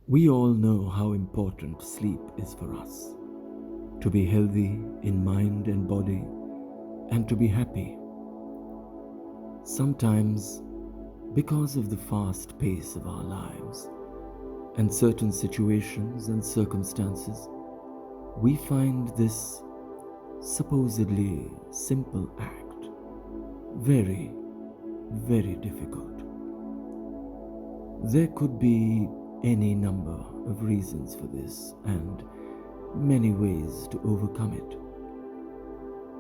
We all know how important sleep is for us, to be healthy in mind and body, and to be happy. Sometimes, because of the fast pace of our lives and certain situations and circumstances, we find this supposedly simple act very, very difficult. There could be any number of reasons for this and many ways to overcome it.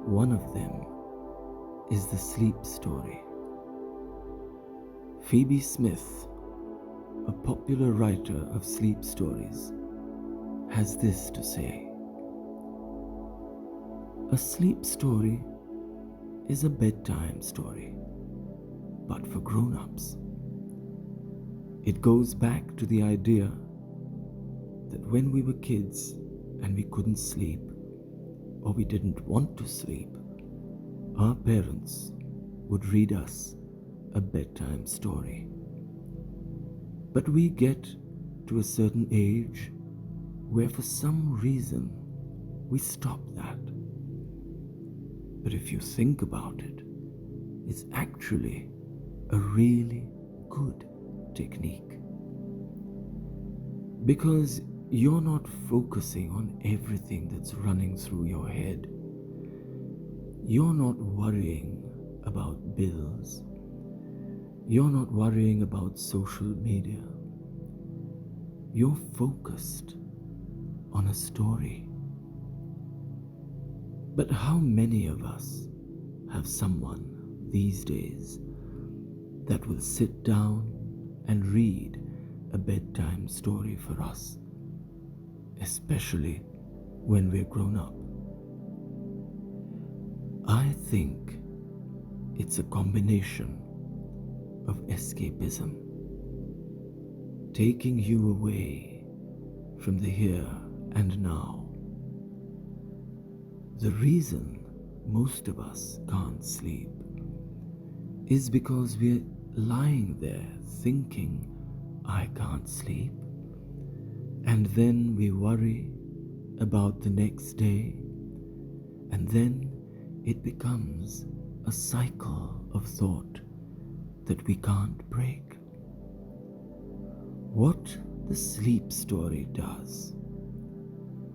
One of them is the sleep story. Phoebe Smith, a popular writer of sleep stories, has this to say: a sleep story is a bedtime story, but for grown-ups. It goes back to the idea that when we were kids and we couldn't sleep, or we didn't want to sleep, our parents would read us a bedtime story. But we get to a certain age where for some reason we stop that. But if you think about it, it's actually a really good technique. Because you're not focusing on everything that's running through your head. You're not worrying about bills. You're not worrying about social media. You're focused on a story. But how many of us have someone these days that will sit down and read a bedtime story for us, especially when we're grown up? I think it's a combination of escapism, taking you away from the here and now. The reason most of us can't sleep is because we're lying there thinking, I can't sleep, and then we worry about the next day, and then it becomes a cycle of thought that we can't break. What the sleep story does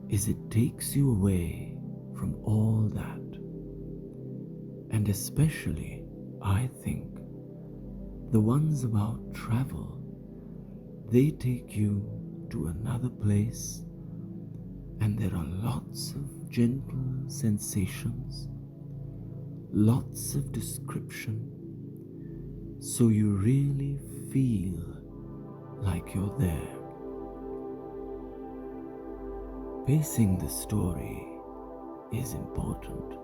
is it takes you away from all that, and especially, I think, the ones about travel. They take you to another place, and there are lots of gentle sensations, lots of description, so you really feel like you're there. Pacing the story is important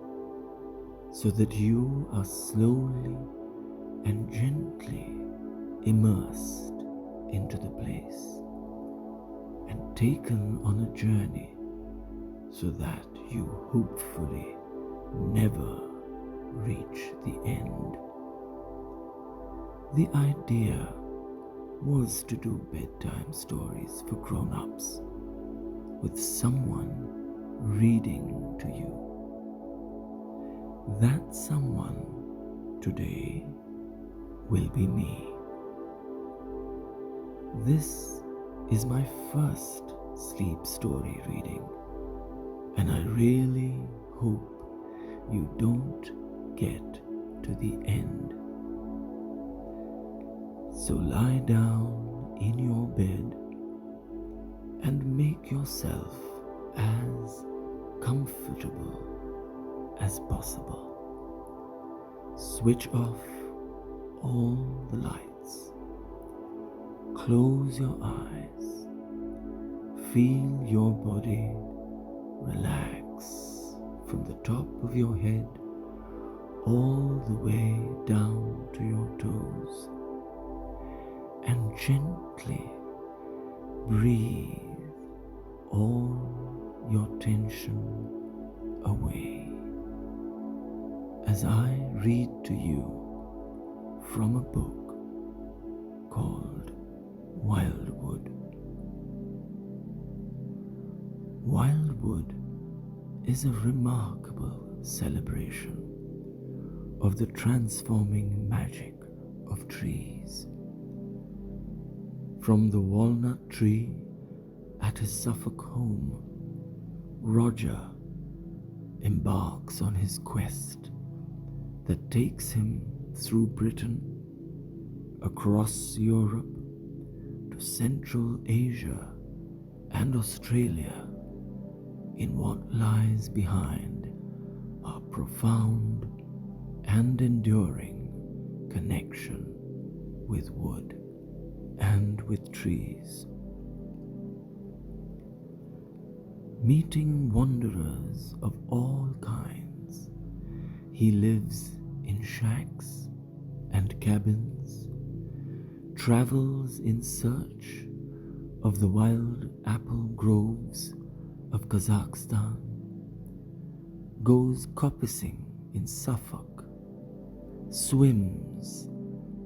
so that you are slowly and gently immersed into the place and taken on a journey so that you hopefully never reach the end. The idea was to do bedtime stories for grown-ups with someone reading to you. That someone today will be me. This is my first sleep story reading, and I really hope you don't get to the end. So lie down in your bed and make yourself as comfortable as possible. Switch off all the lights. Close your eyes. Feel your body relax from the top of your head all the way down to your toes, and gently breathe all your tension away as I read to you from a book called Wildwood. wood is a remarkable celebration of the transforming magic of trees. From the walnut tree at his Suffolk home, Roger embarks on his quest that takes him through Britain, across Europe, to Central Asia and Australia, in what lies behind our profound and enduring connection with wood and with trees. Meeting wanderers of all kinds, he lives in shacks and cabins, travels in search of the wild apple groves of Kazakhstan, goes coppicing in Suffolk, swims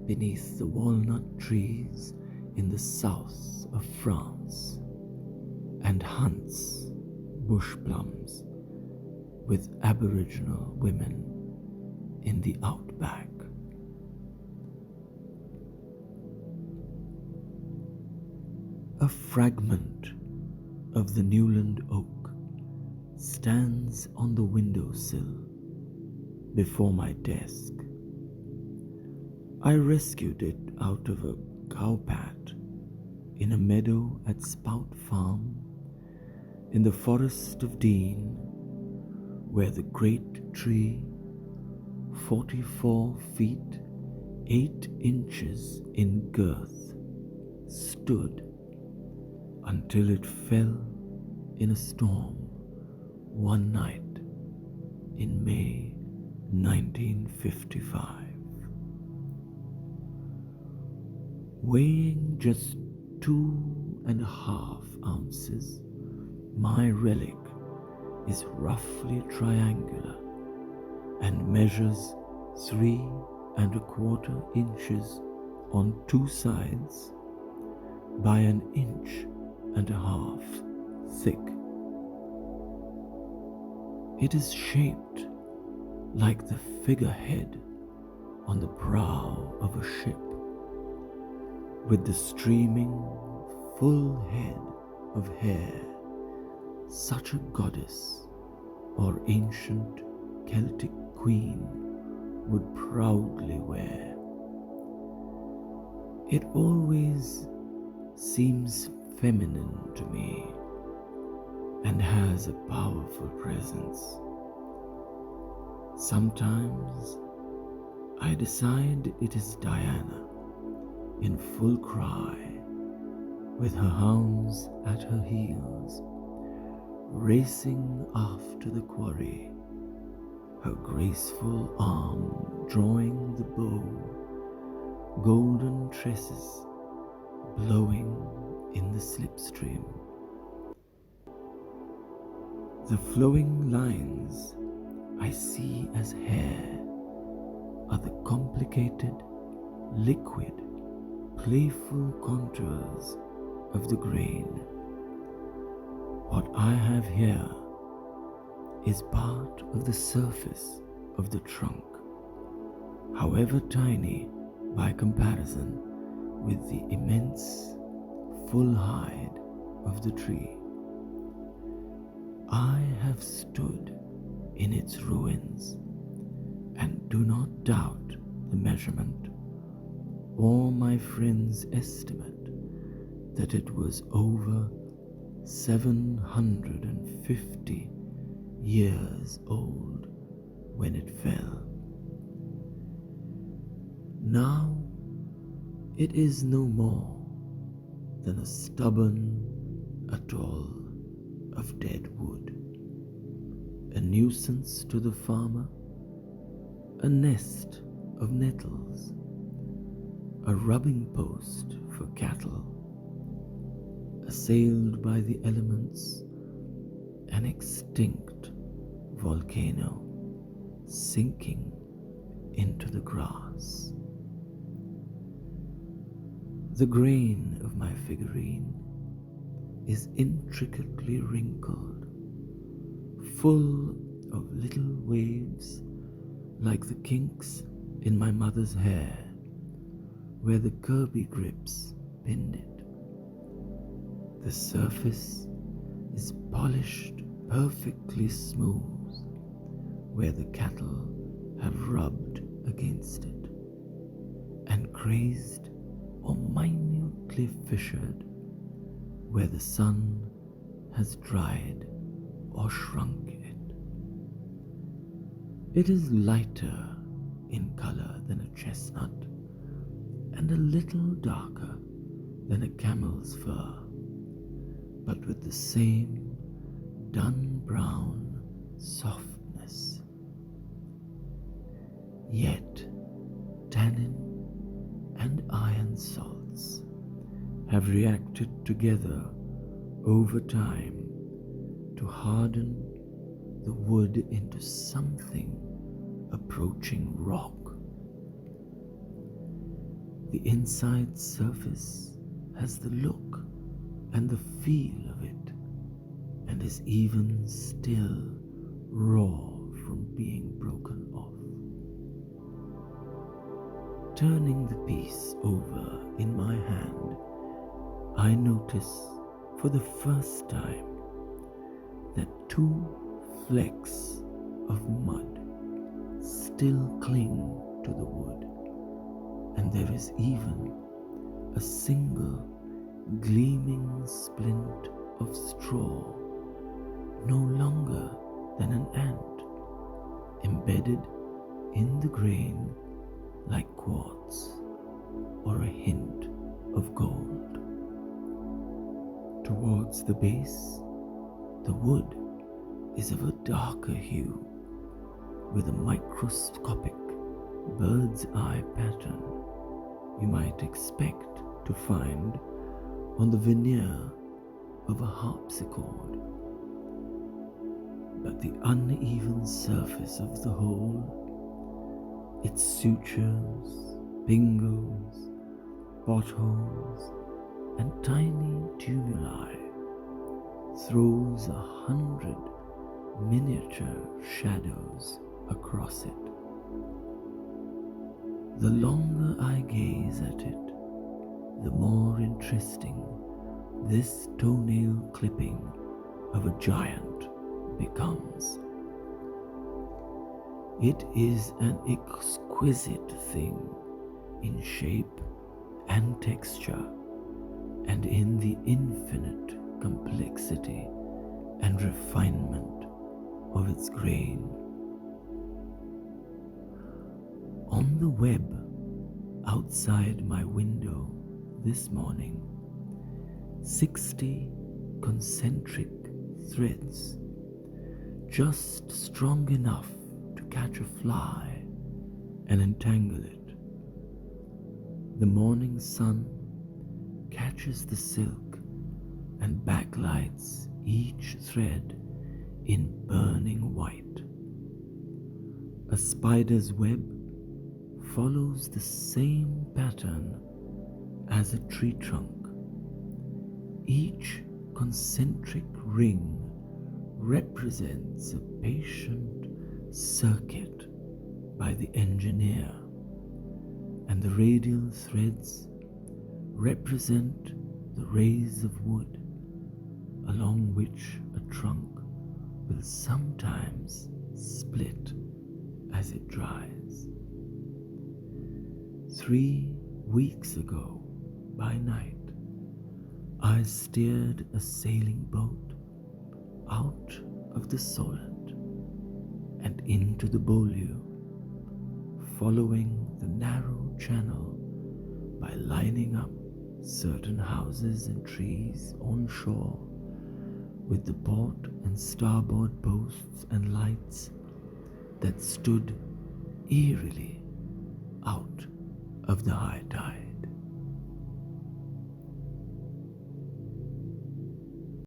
beneath the walnut trees in the south of France, and hunts bush plums with Aboriginal women in the outback. A fragment of the Newland oak stands on the windowsill before my desk. I rescued it out of a cowpat in a meadow at Spout Farm in the Forest of Dean, where the great tree, 44 feet 8 inches in girth, stood until it fell in a storm one night in May 1955. Weighing just 2.5 ounces, my relic is roughly triangular and measures 3.25 inches on 2 sides by 1.5 inches thick. It is shaped like the figurehead on the prow of a ship, with the streaming full head of hair such a goddess or ancient Celtic queen would proudly wear. It always seems feminine to me and has a powerful presence. Sometimes I decide it is Diana in full cry, with her hounds at her heels, racing after the quarry, her graceful arm drawing the bow, golden tresses blowing in the slipstream. The flowing lines I see as hair are the complicated, liquid, playful contours of the grain. What I have here is part of the surface of the trunk, however tiny by comparison with the immense full hide of the tree. I have stood in its ruins and do not doubt the measurement or my friend's estimate that it was over 750 years old when it fell. Now it is no more than a stubborn atoll of dead wood, a nuisance to the farmer, a nest of nettles, a rubbing post for cattle, assailed by the elements, an extinct volcano sinking into the grass. The grain of my figurine is intricately wrinkled full of little waves like the kinks in my mother's hair where the Kirby grips pinned it. The surface is polished perfectly smooth where the cattle have rubbed against it, and crazed or minutely fissured where the sun has dried or shrunk it. It is lighter in color than a chestnut and a little darker than a camel's fur, but with the same dun brown softness. Yet tannin and iron salts have reacted together over time to harden the wood into something approaching rock. The inside surface has the look and the feel of it, and is even still raw from being broken off. Turning the piece over in my hand, I notice for the first time that two flecks of mud still cling to the wood, and there is even a single gleaming splint of straw, no longer than an ant, embedded in the grain like quartz or a hint of gold. Towards the base, the wood is of a darker hue, with a microscopic bird's eye pattern you might expect to find on the veneer of a harpsichord. But the uneven surface of the whole, its sutures, pingos, potholes, and tiny tumuli, throws 100 miniature shadows across it. The longer I gaze at it, the more interesting this toenail clipping of a giant becomes. It is an exquisite thing in shape and texture, and in the infinite complexity and refinement of its grain. On the web outside my window this morning, 60 concentric threads, just strong enough to catch a fly and entangle it. The morning sun catches the silk and backlights each thread in burning white. A spider's web follows the same pattern as a tree trunk. Each concentric ring represents a patient circuit by the engineer, and the radial threads represent the rays of wood along which a trunk will sometimes split as it dries. 3 weeks ago, by night, I steered a sailing boat out of the Solent and into the Beaulieu, following the narrow channel by lining up certain houses and trees on shore with the port and starboard posts and lights that stood eerily out of the high tide.